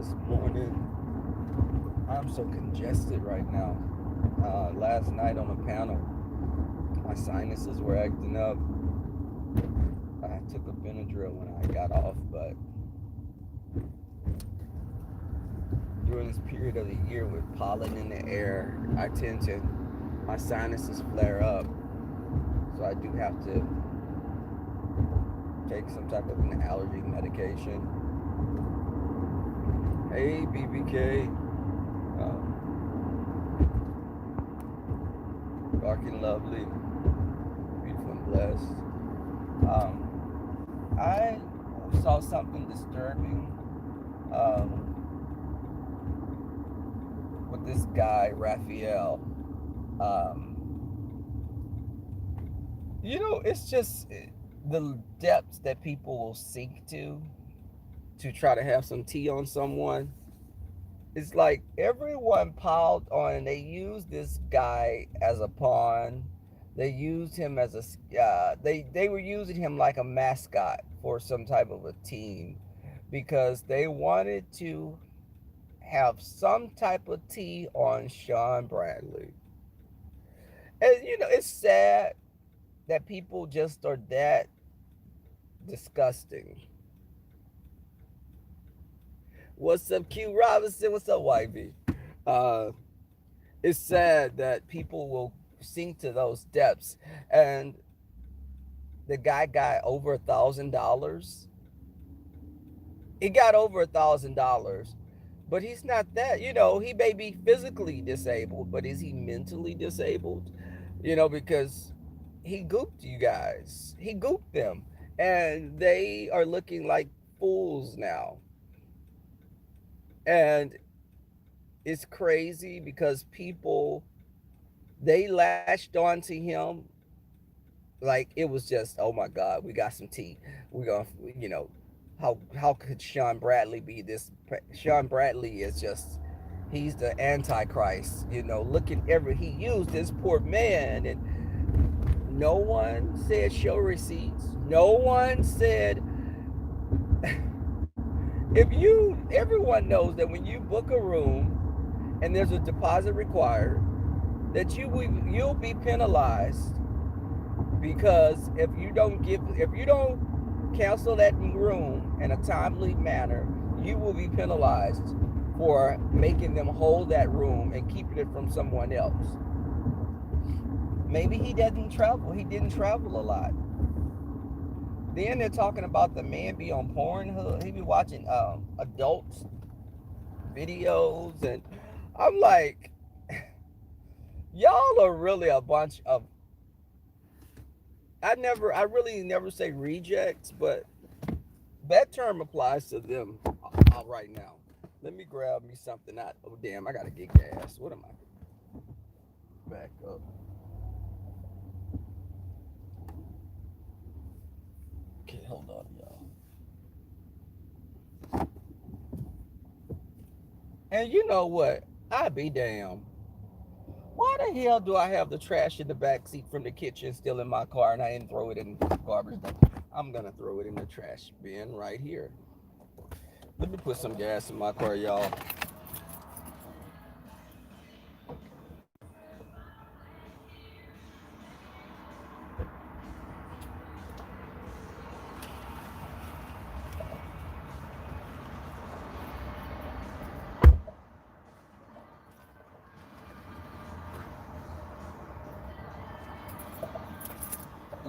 this morning. I'm so congested right now. Last night on a panel, my sinuses were acting up. I took a Benadryl when I got off, but during this period of the year with pollen in the air, my sinuses flare up. So I do have to take some type of an allergy medication. Hey, BBK. Dark and lovely, beautiful and blessed. I saw something disturbing with this guy, Raphael. Um, it's just the depths that people will sink to try to have some tea on someone. It's like everyone piled on, and they used this guy as a pawn. They used him as they were using him like a mascot for some type of a team because they wanted to have some type of tea on Sean Bradley. And it's sad that people just are that disgusting. What's up, Q Robinson? What's up, YB? Uh, it's sad that people will sink to those depths. And the guy got over $1,000. He got over $1,000, but he's not that. He may be physically disabled, but is he mentally disabled? Because he gooped you guys. He gooped them, and they are looking like fools now. And it's crazy because people, they lashed on to him like it was just, oh my God, we got some tea. We're gonna, how could Sean Bradley be this? Sean Bradley is just, he's the antichrist. Look at he used this poor man, and no one said show receipts. No one said. Everyone knows that when you book a room and there's a deposit required, that you'll be penalized because if you don't cancel that room in a timely manner, you will be penalized for making them hold that room and keeping it from someone else. Maybe he didn't travel a lot. Then they're talking about the man be on Pornhub. He be watching adult videos, and I'm like, y'all are really a bunch of. I really never say rejects, but that term applies to them right now. Let me grab me something out. Oh damn, I gotta get gas. What am I? Back up. Okay, hold on, y'all. And you know what? I be damn. Why the hell do I have the trash in the back seat from the kitchen still in my car and I didn't throw it in the garbage? I'm gonna throw it in the trash bin right here. Let me put some gas in my car, y'all.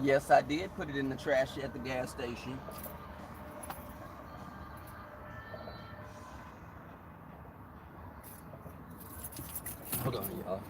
Yes, I did put it in the trash at the gas station. Hold on, y'all.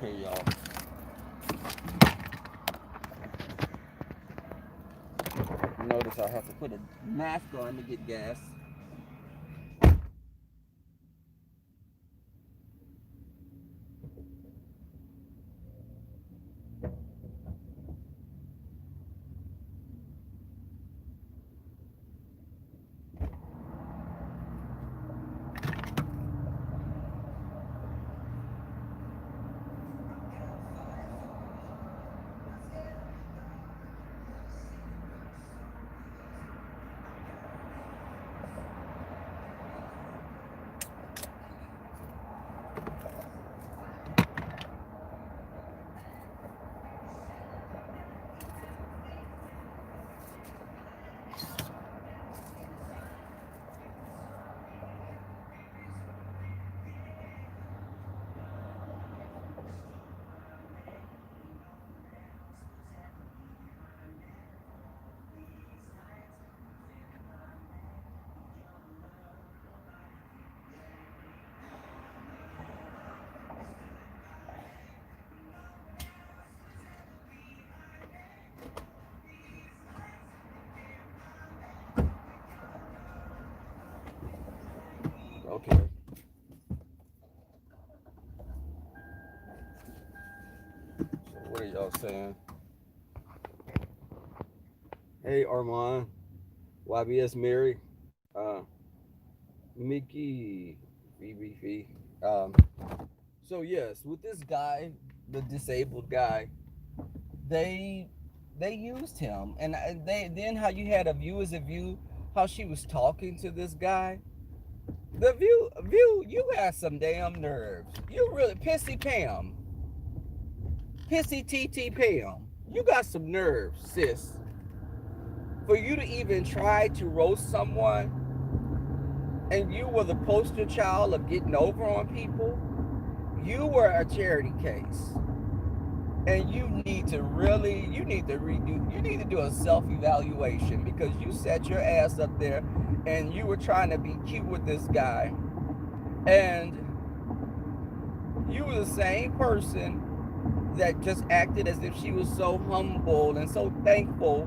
Okay, y'all. Notice I have to put a mask on to get gas. Okay. So what are y'all saying? Hey Armand, YBS Mary, uh, Mickey, VBV. Um, so yes, with this guy, the disabled guy, they they used him, and they then how you had a view as a view, how she was talking to this guy. The view, you got some damn nerves. You really pissy Pam, pissy TT Pam. You got some nerves, sis. For you to even try to roast someone, and you were the poster child of getting over on people, you were a charity case. And you need to redo, you need to do a self-evaluation, because you set your ass up there and you were trying to be cute with this guy, and you were the same person that just acted as if she was so humble and so thankful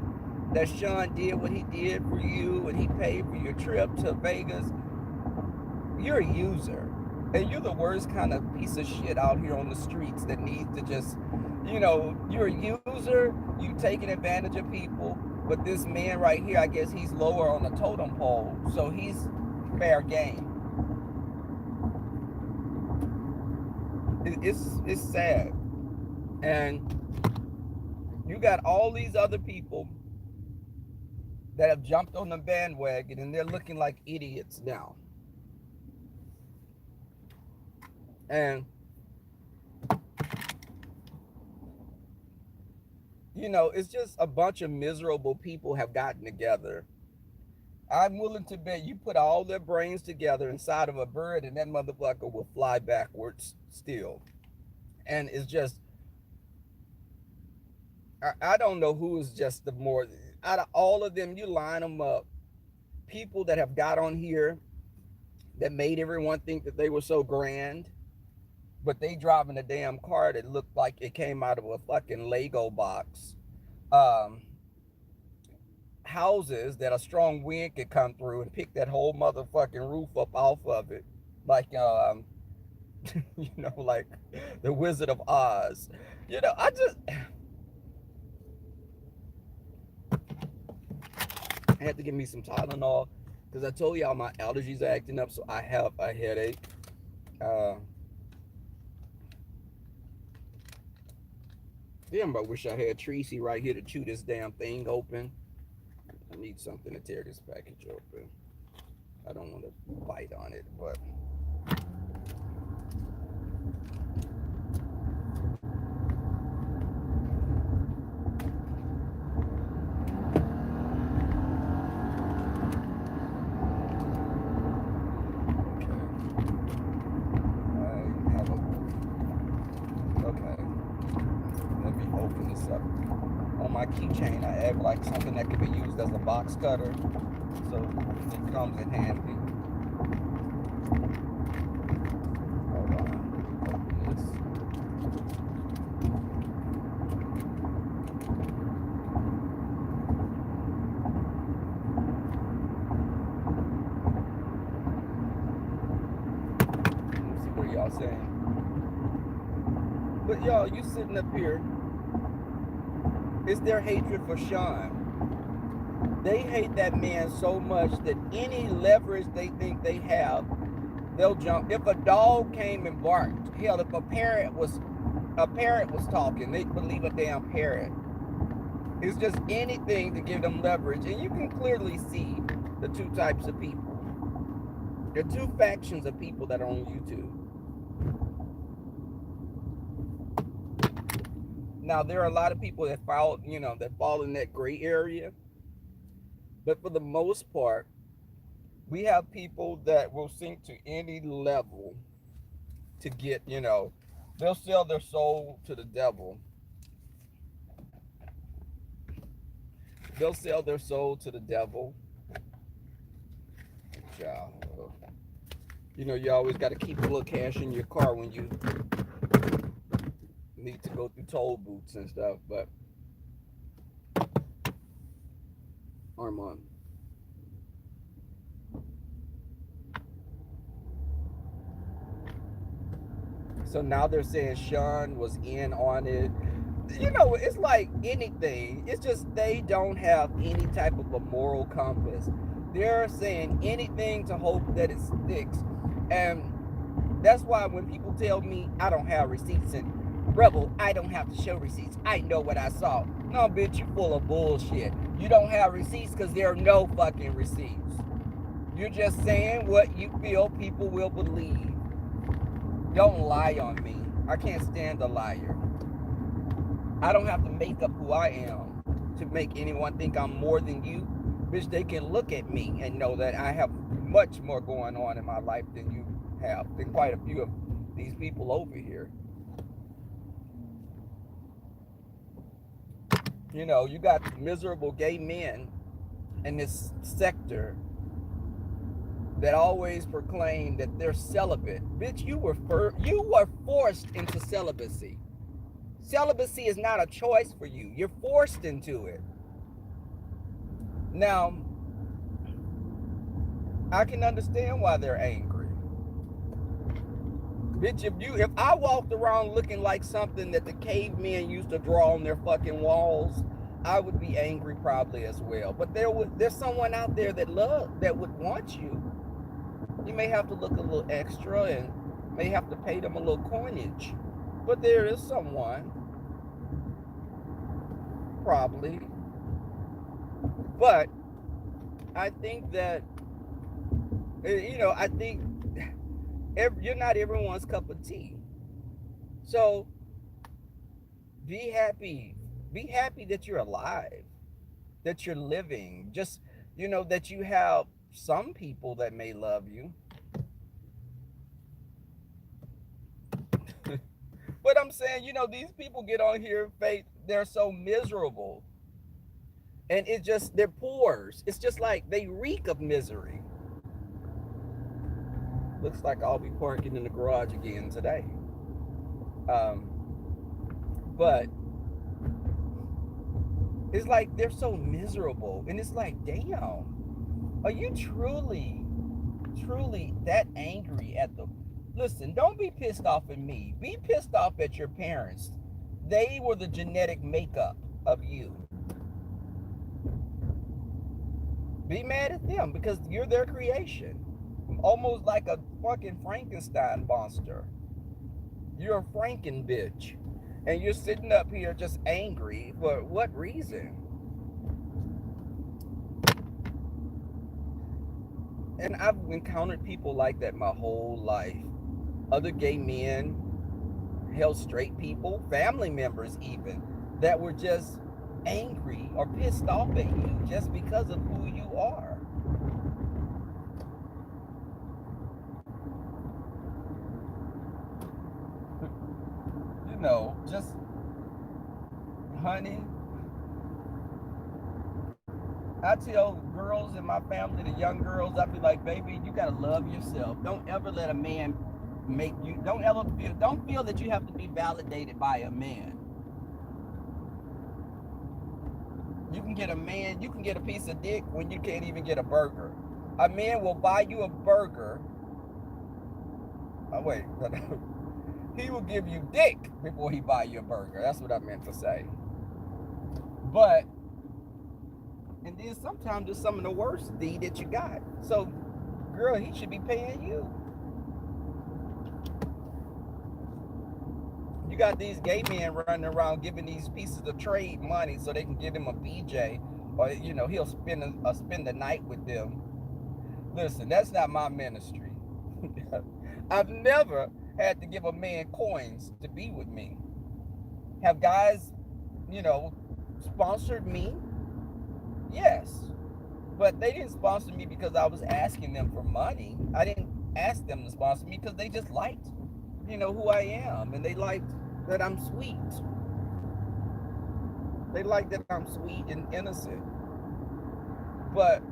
that Sean did what he did for you and he paid for your trip to Vegas. You're a user. And you're the worst kind of piece of shit out here on the streets that needs to just, you're a user, you taking advantage of people. But this man right here, I guess he's lower on the totem pole, so he's fair game. It's sad. And you got all these other people that have jumped on the bandwagon and they're looking like idiots now. And it's just a bunch of miserable people have gotten together. I'm willing to bet you put all their brains together inside of a bird and that motherfucker will fly backwards still. And it's just, I don't know who is just the more, out of all of them, you line them up. People that have got on here that made everyone think that they were so grand, but they driving a damn car that looked like it came out of a fucking Lego box. Um, Houses that a strong wind could come through and pick that whole motherfucking roof up off of it, like like the Wizard of Oz. I had to give me some Tylenol because I told y'all my allergies are acting up, so I have a headache. Damn, I wish I had Tracy right here to chew this damn thing open. I need something to tear this package open. I don't want to bite on it, but my keychain, I have like something that can be used as a box cutter, so it comes in handy. Hold on, open this. saying? But y'all, you sitting up here, it's their hatred for Sean. They hate that man so much that any leverage they think they have, they'll jump. If a dog came and barked, hell, if a parent was talking, they believe a damn parrot. It's just anything to give them leverage. And you can clearly see the two types of people. There are two factions of people that are on YouTube. Now, there are a lot of people that fall in that gray area. But for the most part, we have people that will sink to any level to get, they'll sell their soul to the devil. They'll sell their soul to the devil. Child. You always got to keep a little cash in your car when you need to go through toll booths and stuff. But Armand. So now they're saying Sean was in on it. It's like anything. It's just they don't have any type of a moral compass. They're saying anything to hope that it sticks. And that's why when people tell me I don't have receipts and Rebel, I don't have to show receipts. I know what I saw. No, bitch, you full of bullshit. You don't have receipts because there are no fucking receipts. You're just saying what you feel people will believe. Don't lie on me. I can't stand a liar. I don't have to make up who I am to make anyone think I'm more than you. Bitch, they can look at me and know that I have much more going on in my life than you have, than quite a few of these people over here. You got miserable gay men in this sector that always proclaim that they're celibate. Bitch, you were forced into celibacy. Celibacy is not a choice for you. You're forced into it. Now, I can understand why they're angry. Bitch, if I walked around looking like something that the cavemen used to draw on their fucking walls, I would be angry probably as well. But there's someone out there that would want you. You may have to look a little extra and may have to pay them a little coinage. But there is someone, probably. But I think that, I think you're not everyone's cup of tea. So be happy. Be happy that you're alive, that you're living. Just, that you have some people that may love you. But I'm saying, these people get on here, faith, they're so miserable. And they're pores. It's just like they reek of misery. Looks like I'll be parking in the garage again today. But it's like they're so miserable. And it's like, damn, are you truly that angry at the... Listen, don't be pissed off at me. Be pissed off at your parents. They were the genetic makeup of you. Be mad at them because you're their creation. Almost like a fucking Frankenstein monster. You're a Franken bitch. And you're sitting up here just angry. For what reason? And I've encountered people like that my whole life. Other gay men, hell, straight people, family members even, that were just angry or pissed off at you just because of who you are. Just, honey, I tell girls in my family, the young girls, I be like, baby, you gotta love yourself. Don't ever let a man make you, don't feel that you have to be validated by a man. You can get a piece of dick when you can't even get a burger. A man will buy you a burger wait. He will give you dick before he buy you a burger. That's what I meant to say. But and then sometimes it's some of the worst D that you got. So, girl, he should be paying you. You got these gay men running around giving these pieces of trade money so they can give him a BJ, or he'll spend the night with them. Listen, that's not my ministry. I've never had to give a man coins to be with me. Have guys, you know, sponsored me? Yes. But they didn't sponsor me because I was asking them for money. I didn't ask them to sponsor me because they just liked, who I am. And they liked that I'm sweet. They like that I'm sweet and innocent. But,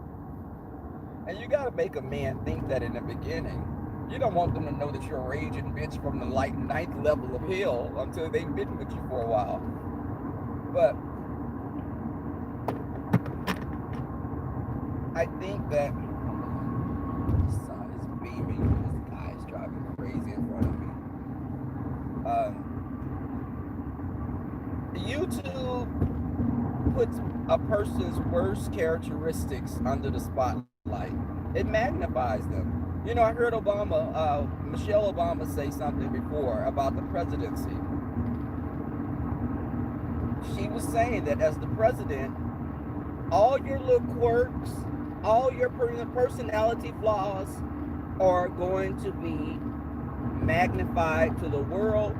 and you got to make a man think that in the beginning. You don't want them to know that you're a raging bitch from the ninth level of hell until they've been with you for a while. But I think that the sun is beaming. This guy is driving crazy in front of me. YouTube puts a person's worst characteristics under the spotlight. It magnifies them. I heard Michelle Obama say something before about the presidency. She was saying that as the president, all your little quirks, all your personality flaws are going to be magnified to the world.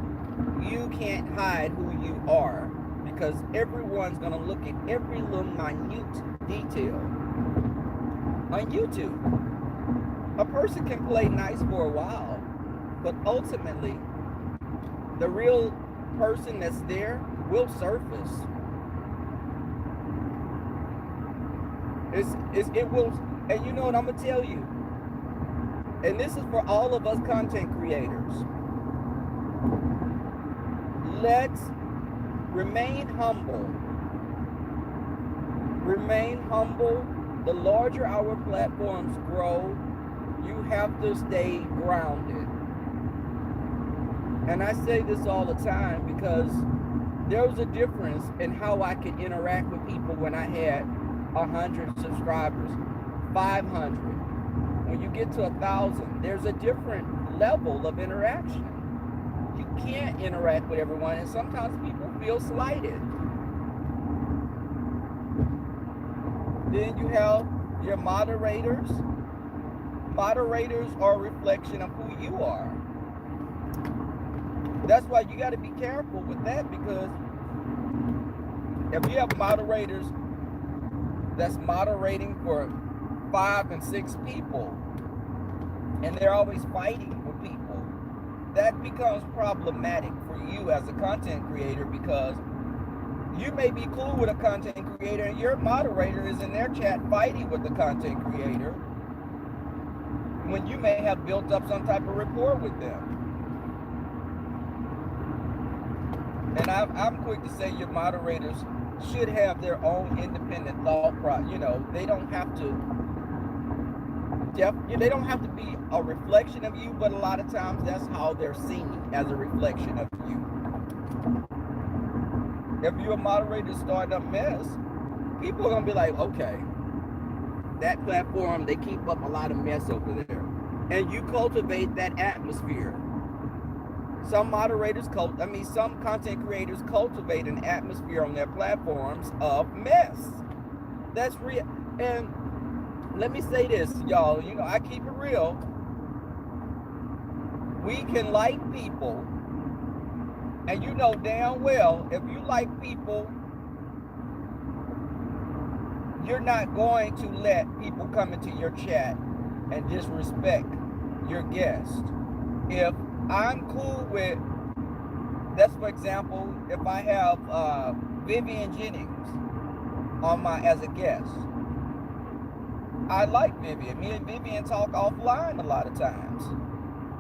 You can't hide who you are because everyone's going to look at every little minute detail on YouTube. A person can play nice for a while, but ultimately, the real person that's there will surface. It will, and you know what I'm gonna tell you. And this is for all of us content creators. Let's remain humble. Remain humble. The larger our platforms grow, you have to stay grounded. And I say this all the time because there was a difference in how I could interact with people when I had 100 subscribers, 500. When you get to 1,000, there's a different level of interaction. You can't interact with everyone, and sometimes people feel slighted. Then you have your moderators. Moderators are a reflection of who you are. That's why you got to be careful with that, because if you have moderators that's moderating for 5 and 6 people and they're always fighting with people, that becomes problematic for you as a content creator, because you may be cool with a content creator and your moderator is in their chat fighting with the content creator when you may have built up some type of rapport with them. And I'm quick to say your moderators should have their own independent thought process. They don't have to they don't have to be a reflection of you, but a lot of times that's how they're seen, as a reflection of you. If you're a moderator starting a mess, people are gonna be like, okay, that platform, they keep up a lot of mess over there. And you cultivate that atmosphere. Some some content creators cultivate an atmosphere on their platforms of mess. That's real. And let me say this, y'all, I keep it real. We can like people, and you know damn well, if you like people, you're not going to let people come into your chat and disrespect your guest. If I'm cool with, that's for example, if I have Vivian Jennings as a guest. I like Vivian. Me and Vivian talk offline a lot of times.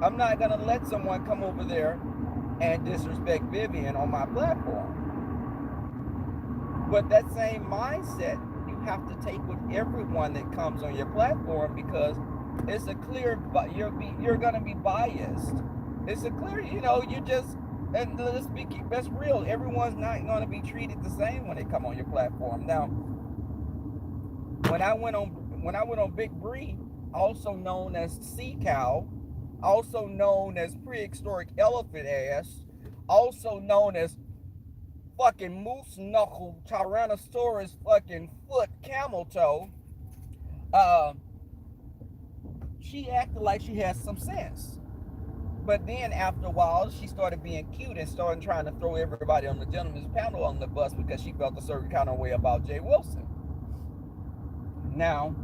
I'm not gonna let someone come over there and disrespect Vivian on my platform. But that same mindset you have to take with everyone that comes on your platform, because It's a clear, but you're gonna be biased. It's a clear, you just, and that's real. Everyone's not gonna be treated the same when they come on your platform. Now, when I went on Big Bree, also known as Sea Cow, also known as prehistoric elephant ass, also known as fucking moose knuckle tyrannosaurus fucking foot camel toe, uh, she acted like she had some sense. But then after a while, she started being cute and started trying to throw everybody on the gentleman's panel on the bus because she felt a certain kind of way about Jay Wilson. Now,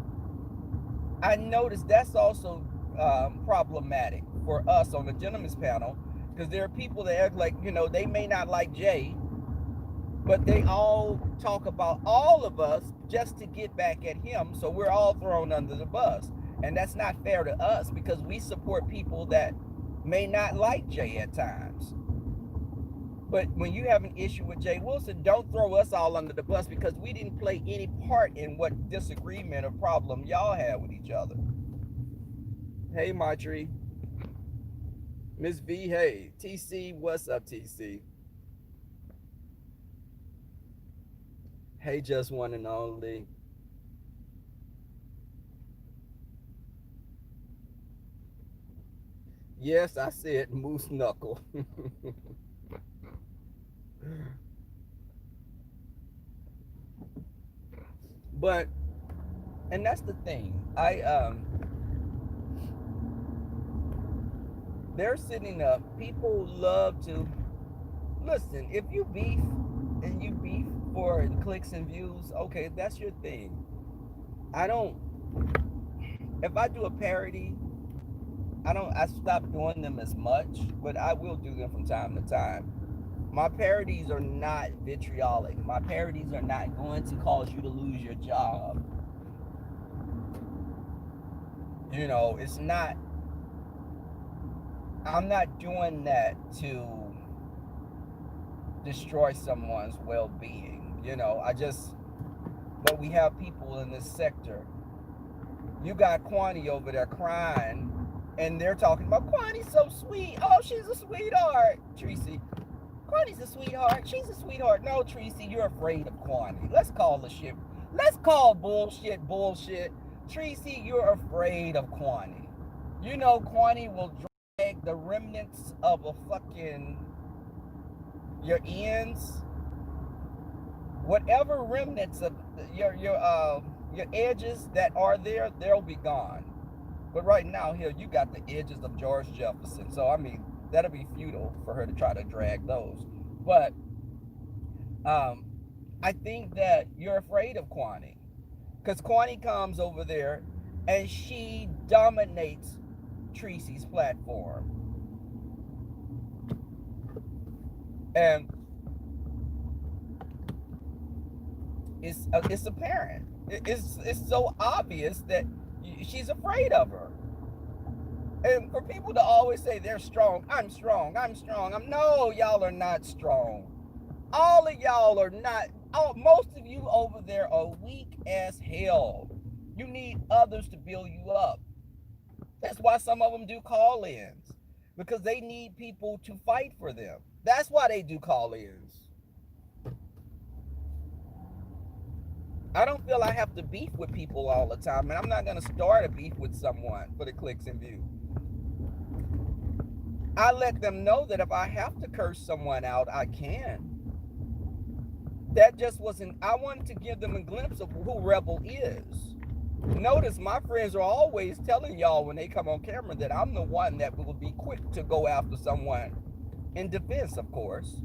I noticed that's also problematic for us on the gentleman's panel because there are people that act like, they may not like Jay, but they all talk about all of us just to get back at him. So we're all thrown under the bus. And that's not fair to us because we support people that may not like Jay at times. But when you have an issue with Jay Wilson, don't throw us all under the bus because we didn't play any part in what disagreement or problem y'all had with each other. Hey, Marjorie. Miss V, hey. TC, what's up, TC? Hey, just one and only. Yes, I said moose knuckle. But, and that's the thing. They're sitting up. People love to listen. If you beef and you beef for clicks and views, okay, that's your thing. I don't. If I do a parody, I stop doing them as much, but I will do them from time to time. My parodies are not vitriolic. My parodies are not going to cause you to lose your job. It's not. I'm not doing that to destroy someone's well-being. But we have people in this sector. You got Kwani over there crying, and they're talking about Kwani's so sweet. Oh, she's a sweetheart. Tracy, Kwani's a sweetheart. She's a sweetheart. No, Tracy, you're afraid of Kwani. Let's call the shit. Let's call bullshit. Tracy, you're afraid of Kwani. Kwani will drag the remnants of a fucking your ends, whatever remnants of your edges that are there, they'll be gone. But right now, here you got the edges of George Jefferson. So I mean, that'll be futile for her to try to drag those. But I think that you're afraid of Kwani because Kwani comes over there and she dominates Tracy's platform, and it's apparent. It's so obvious that she's afraid of her. And for people to always say they're strong, I'm strong. No, y'all are not strong. All of y'all are not. Most of you over there are weak as hell. You need others to build you up. That's why some of them do call-ins, because they need people to fight for them. That's why they do call-ins. I don't feel I have to beef with people all the time, and I'm not going to start a beef with someone for the clicks and views. I let them know that if I have to curse someone out, I can. That just wasn't, I wanted to give them a glimpse of who Rebel is. Notice my friends are always telling y'all when they come on camera that I'm the one that will be quick to go after someone in defense, of course,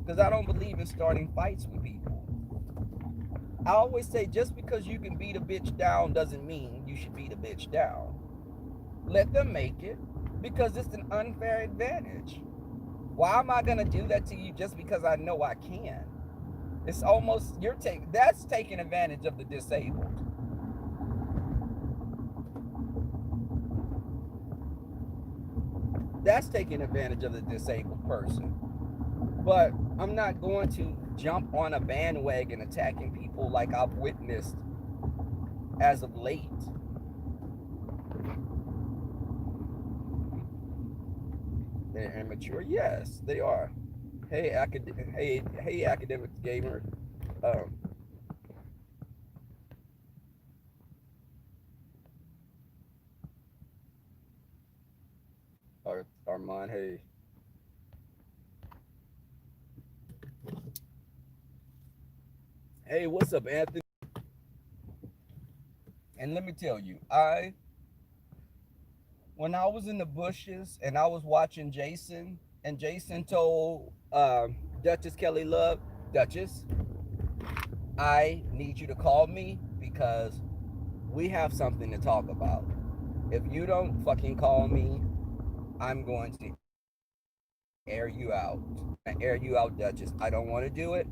because I don't believe in starting fights with people. I always say just because you can beat a bitch down doesn't mean you should beat a bitch down. Let them make it, because it's an unfair advantage. Why am I going to do that to you just because I know I can? It's almost, that's taking advantage of the disabled. That's taking advantage of the disabled person. But I'm not going to jump on a bandwagon attacking people like I've witnessed as of late. They're immature. Yes, they are. Hey, academic gamer. Um, Armand. Hey, hey, what's up, Anthony? And let me tell you, when I was in the bushes and I was watching Jason, and Jason told Duchess Kelly Love, Duchess, I need you to call me because we have something to talk about. If you don't fucking call me, I'm going to air you out. I'm going to air you out, Duchess. I don't want to do it.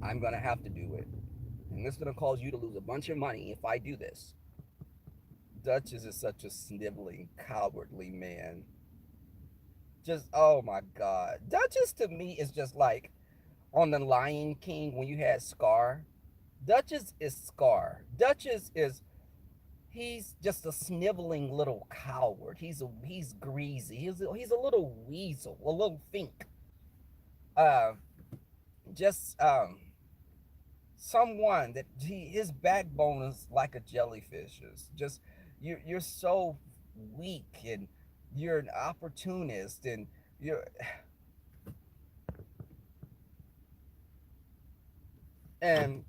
I'm going to have to do it. And this is going to cause you to lose a bunch of money if I do this. Duchess is such a sniveling, cowardly man. Just, oh my God. Duchess to me is just like on the Lion King when you had Scar. Duchess is Scar. Duchess is he's just a sniveling little coward. He's greasy. He's a little weasel, a little fink. Uh, just someone that his backbone is like a jellyfish's. Just you're so weak and you're an opportunist and you're and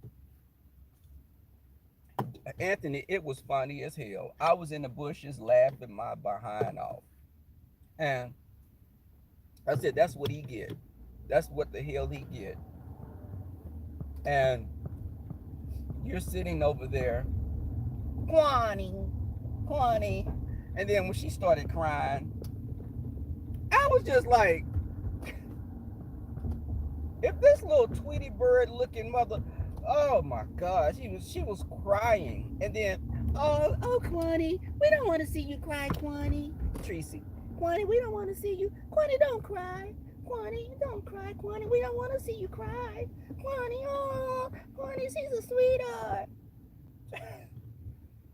Anthony, it was funny as hell. I was in the bushes laughing my behind off. And I said, that's what he get. That's what the hell he get. And you're sitting over there, Kwani, Kwani. And then when she started crying, I was just like, if this little Tweety Bird looking mother, oh my God, she was crying. And then, oh, Kwani, we don't want to see you cry, Kwani. Tracy, Kwani, we don't want to see you. Kwani, don't cry. Kwani, don't cry, Kwani. We don't want to see you cry. Kwani, oh, Kwani, she's a sweetheart.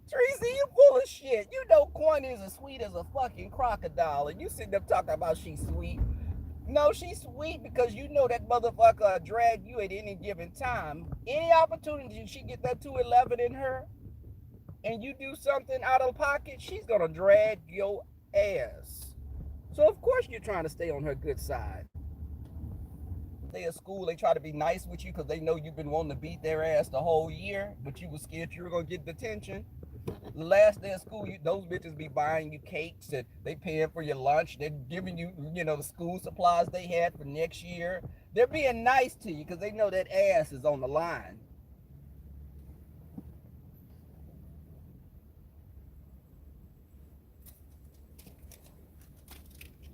Tracy, you full of shit. You know Kwani is as sweet as a fucking crocodile, and you sitting there talking about she's sweet. No, she's sweet because you know that motherfucker drag you at any given time. Any opportunity she get that 211 in her and you do something out of pocket, she's gonna drag your ass. So of course you're trying to stay on her good side. They at school, they try to be nice with you because they know you've been wanting to beat their ass the whole year, but you were scared you were gonna get detention. The last day of school, those bitches be buying you cakes and they paying for your lunch. They're giving you, the school supplies they had for next year. They're being nice to you because they know that ass is on the line.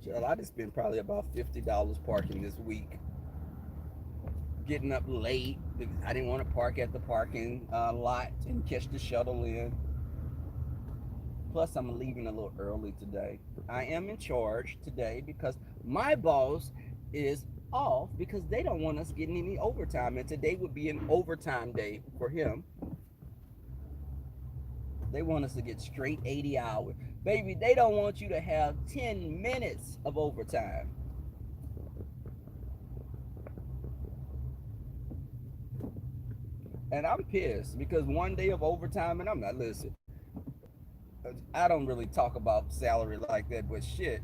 Child, I just spent probably about $50 parking this week. Getting up late because I didn't want to park at the parking lot and catch the shuttle in. Plus, I'm leaving a little early today. I am in charge today because my boss is off because they don't want us getting any overtime. And today would be an overtime day for him. They want us to get straight 80 hours. Baby, they don't want you to have 10 minutes of overtime. And I'm pissed because one day of overtime, and I'm not, listen, I don't really talk about salary like that, but shit,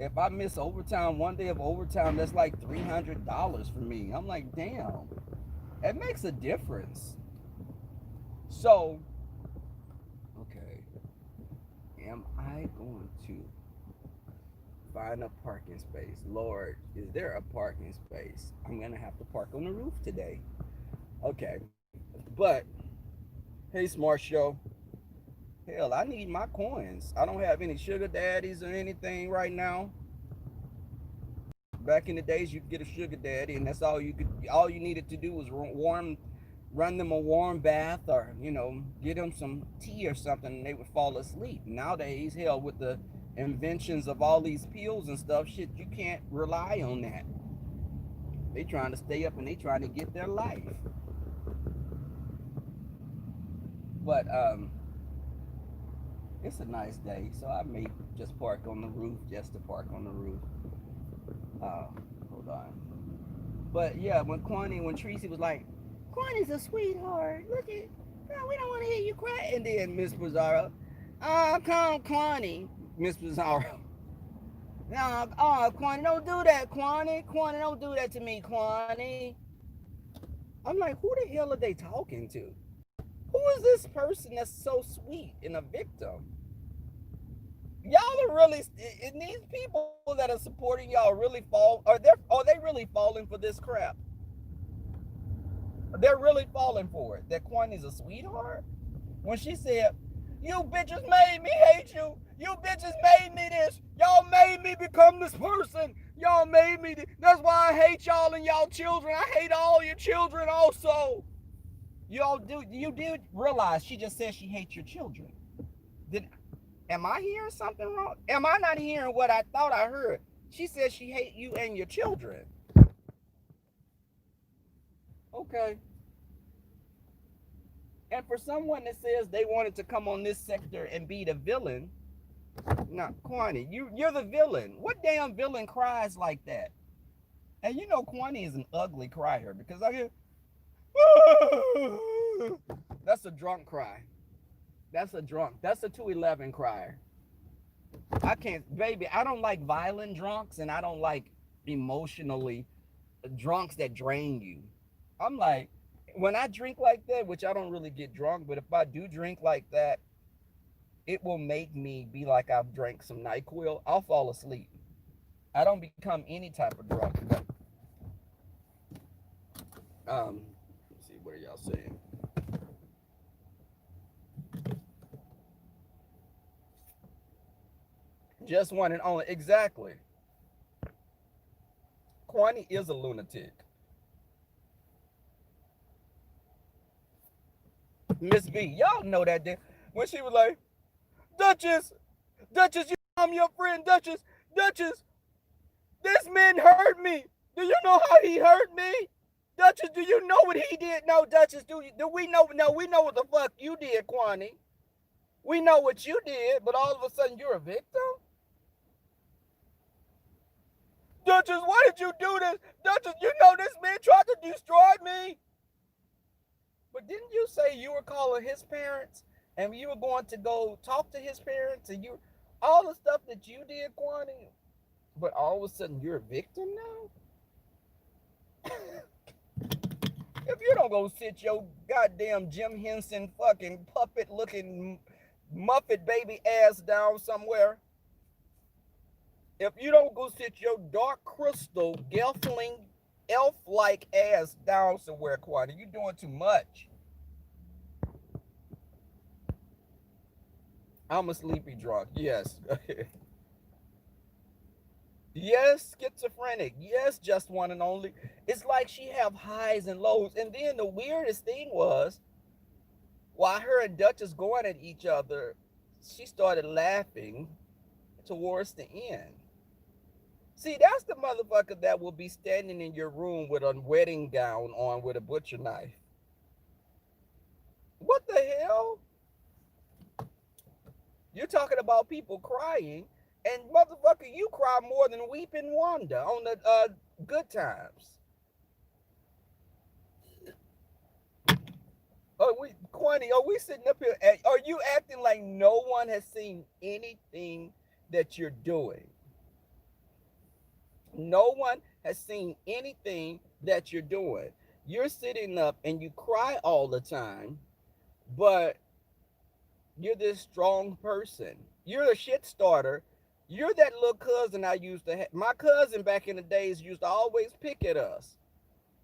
if I miss overtime, one day of overtime, that's like $300 for me. I'm like, damn, it makes a difference. So, okay, am I going to find a parking space? Lord, is there a parking space? I'm gonna have to park on the roof today. Okay, but hey, Smart Show, hell, I need my coins. I don't have any sugar daddies or anything right now. Back in the days, you could get a sugar daddy, and that's all you needed to do was run them a warm bath, or get them some tea or something, and they would fall asleep. Nowadays, hell, with the inventions of all these pills and stuff, shit, you can't rely on that. They trying to stay up and they trying to get their life. But It's a nice day, so I may just park on the roof just to park on the roof. Uh, Hold on. But yeah, when Tracy was like, Kwani's a sweetheart. Look at, no, we don't want to hear you cry. And then Miss Pizarro, oh, come, Kwani. Miss Pizarro, no, oh, Kwani, don't do that, Kwani. Kwani, don't do that to me, Kwani. I'm like, who the hell are they talking to? Who is this person that's so sweet and a victim? Y'all are really, and these people that are supporting y'all really are they really falling for this crap? They're really falling for it. That Kwani's a sweetheart. When she said, "You bitches made me hate you. You bitches made me this. Y'all made me become this person. Y'all made me. That's why I hate y'all and y'all children. I hate all your children also." Y'all do. You did realize she just said she hates your children. Did Am I hearing something wrong? Am I not hearing what I thought I heard? She said she hate you and your children. Okay. And for someone that says they wanted to come on this sector and be the villain, not Kwani, you're the villain. What damn villain cries like that? And you know Kwani is an ugly crier because I hear that's a drunk cry. That's a 211 crier. I can't, baby. I don't like violent drunks, and I don't like emotionally drunks that drain you. I'm like, when I drink like that, which I don't really get drunk, but if I do drink like that, it will make me be like I've drank some NyQuil. I'll fall asleep. I don't become any type of drunk. But, let's see, what are y'all saying? Just one and only. Exactly. Kwani is a lunatic. Miss B, y'all know that. When she was like, Duchess, Duchess, I'm your friend, Duchess, Duchess, this man hurt me. Do you know how he hurt me? Duchess, do you know what he did? No, Duchess, do we know? No, we know what the fuck you did, Kwani. We know what you did, but all of a sudden you're a victim? Duchess, why did you do this? Duchess, you know this man tried to destroy me. But didn't you say you were calling his parents and you were going to go talk to his parents and you all the stuff that you did, Kwani? But all of a sudden you're a victim now? If you don't go sit your goddamn Jim Henson fucking puppet looking Muppet baby ass down somewhere, if you don't go sit your dark crystal gelfling elf like ass down somewhere, Kwani, you doing too much. I'm a sleepy drunk. Yes. Yes, schizophrenic. Yes, just one and only. It's like she have highs and lows. And then the weirdest thing was, while her and Duchess going at each other, she started laughing towards the end. See, that's the motherfucker that will be standing in your room with a wedding gown on with a butcher knife. What the hell? You're talking about people crying, and motherfucker, you cry more than Weeping Wanda on the Good Times. Quanty, are we sitting up here? Are you acting like no one has seen anything that you're doing? No one has seen anything that you're doing. You're sitting up and you cry all the time, but you're this strong person. You're a shit starter. You're that little cousin I used to have. My cousin back in the days used to always pick at us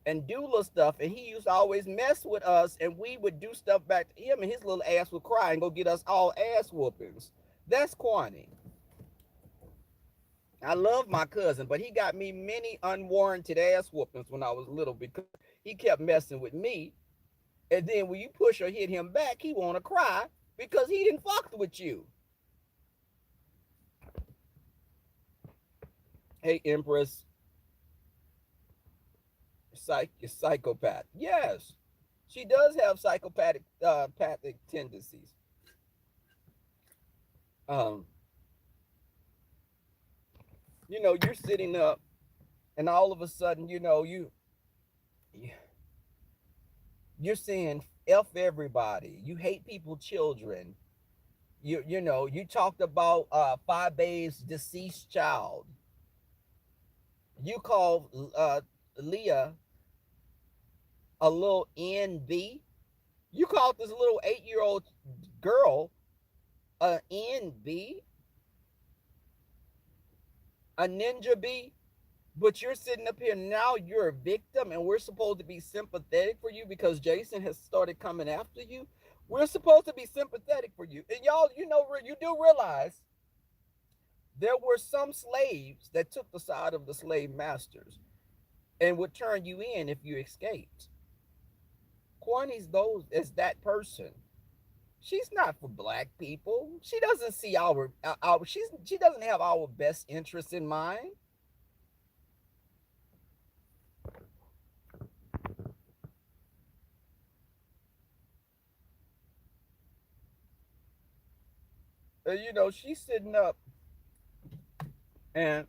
and do little stuff, and he used to always mess with us, and we would do stuff back to him, and his little ass would cry and go get us all ass whoopings. That's Kwani. I love my cousin, but he got me many unwarranted ass whoopings when I was little because he kept messing with me. And then when you push or hit him back, he want to cry because he didn't fuck with you. Hey, Empress, psychopath. Yes, she does have psychopathic pathic tendencies. Um, you're sitting up, and all of a sudden, you're saying "f everybody." You hate people, children. You talked about Fabe's deceased child. You called Leah a little NB. You called this little 8-year old girl a NB, a ninja bee. But you're sitting up here now, you're a victim, and we're supposed to be sympathetic for you because Jason has started coming after you. We're supposed to be sympathetic for you. And y'all, you do realize there were some slaves that took the side of the slave masters and would turn you in if you escaped. Kwani's those is that person. She's not for black people. She doesn't see our she doesn't have our best interests in mind. She's sitting up, and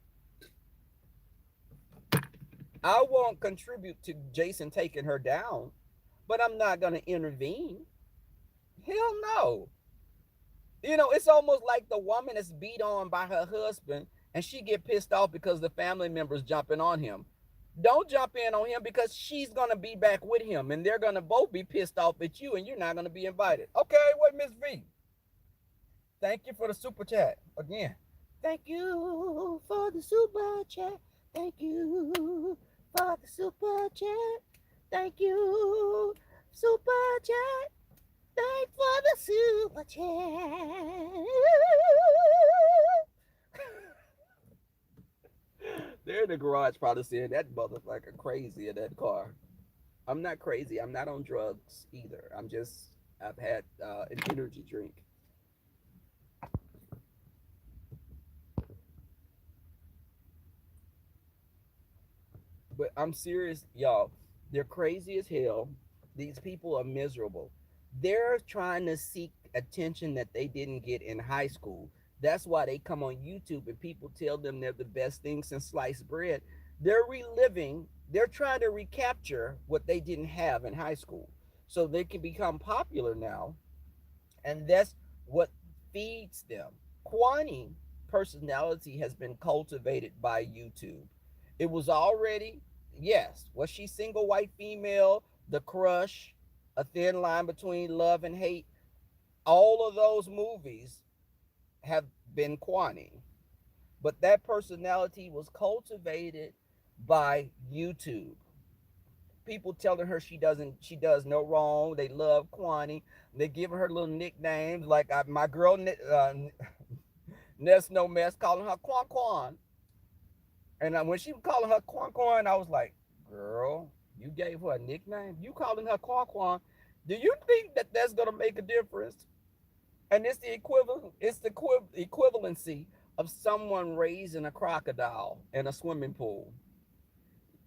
I won't contribute to Jason taking her down, but I'm not going to intervene. Hell no. It's almost like the woman is beat on by her husband and she get pissed off because the family members jumping on him. Don't jump in on him because she's going to be back with him and they're going to both be pissed off at you and you're not going to be invited. Okay, what, Miss V? Thank you for the super chat again. Thank you for the super chat. Thank you for the super chat. Thank you, super chat. Thank for the super chat. They're in the garage probably saying that motherfucker crazy in that car. I'm not crazy. I'm not on drugs either. I've had an energy drink. But I'm serious, y'all. They're crazy as hell. These people are miserable. They're trying to seek attention that they didn't get in high school. That's why they come on YouTube and people tell them they're the best thing since sliced bread. They're reliving, they're trying to recapture what they didn't have in high school so they can become popular now. And that's what feeds them. Kwani personality has been cultivated by YouTube. It was already, yes, was she single white female, the crush, a thin line between love and hate? All of those movies have been Kwani. But that personality was cultivated by YouTube. People telling her she does no wrong. They love Kwani. They give her little nicknames like my girl Ness No Mess calling her Quan Quan. And when she was calling her Quan Quan, I was like, girl, you gave her a nickname? You calling her Quan Quan? Do you think that that's going to make a difference? And it's the equivalent. It's the equivalency of someone raising a crocodile in a swimming pool.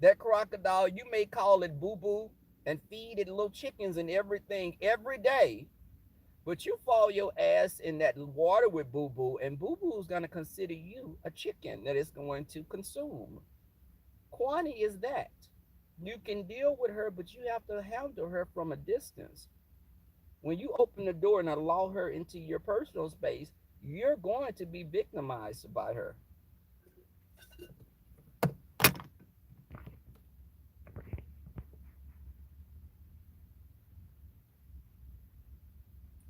That crocodile, you may call it boo boo and feed it little chickens and everything every day, but you fall your ass in that water with boo boo, and boo boo is going to consider you a chicken that it's going to consume. Kwani is that. You can deal with her, but you have to handle her from a distance. When you open the door and allow her into your personal space, you're going to be victimized by her.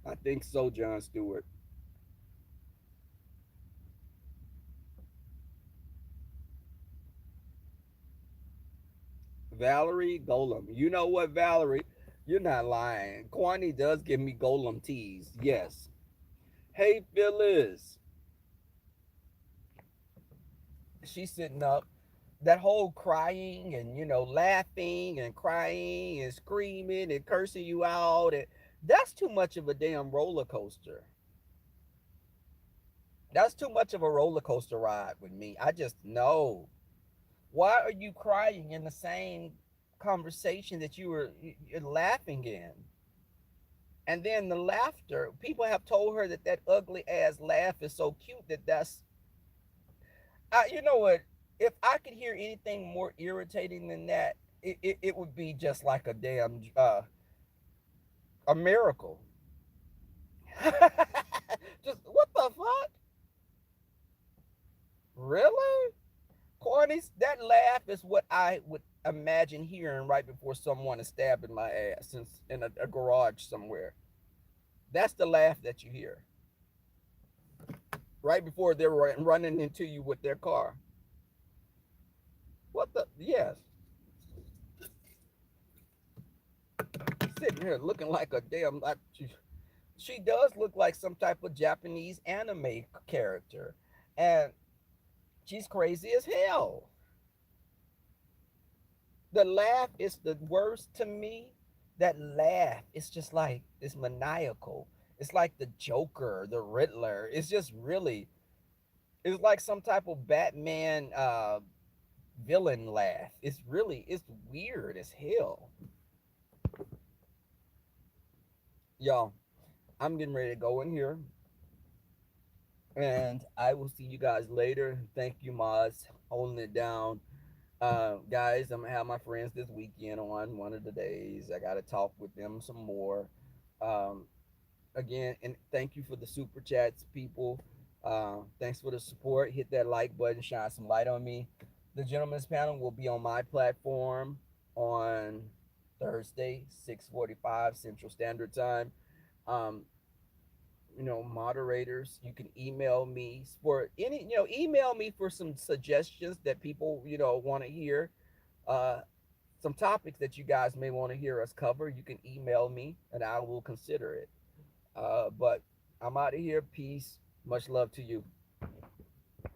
I think so, John Stewart. Valerie Golem. You know what, Valerie? You're not lying. Kwani does give me Golem teas. Yes. Hey, Phyllis. She's sitting up. That whole crying and laughing and crying and screaming and cursing you out, and that's too much of a damn roller coaster. That's too much of a roller coaster ride with me. I just know. Why are you crying in the same conversation that you're laughing in? And then the laughter, people have told her that that ugly ass laugh is so cute that that's, you know what? If I could hear anything more irritating than that, it would be just like a damn a miracle. Just what the fuck? Really? Cornies, that laugh is what I would imagine hearing right before someone is stabbing my ass in a garage somewhere. That's the laugh that you hear right before they're running into you with their car. What the? Yes, sitting here looking like a damn. Like she does look like some type of Japanese anime character, and she's crazy as hell. The laugh is the worst to me. That laugh, it's just like it's maniacal. It's like the Joker, the Riddler. It's just really, it's like some type of Batman villain laugh. It's really, it's weird as hell. Y'all, I'm getting ready to go in here, and I will see you guys later. Thank you, Moz, holding it down. Guys, I'm gonna have my friends this weekend on one of the days. I gotta talk with them some more. Um, Again, and thank you for the super chats, people. Thanks for the support. Hit that like button, shine some light on me. The gentleman's panel will be on my platform on Thursday, 6:45 Central Standard Time. Um, Moderators, you can email me for any, email me for some suggestions that people, want to hear. Uh, some topics that you guys may want to hear us cover. You can email me, and I will consider it. But I'm out of here. Peace. Much love to you.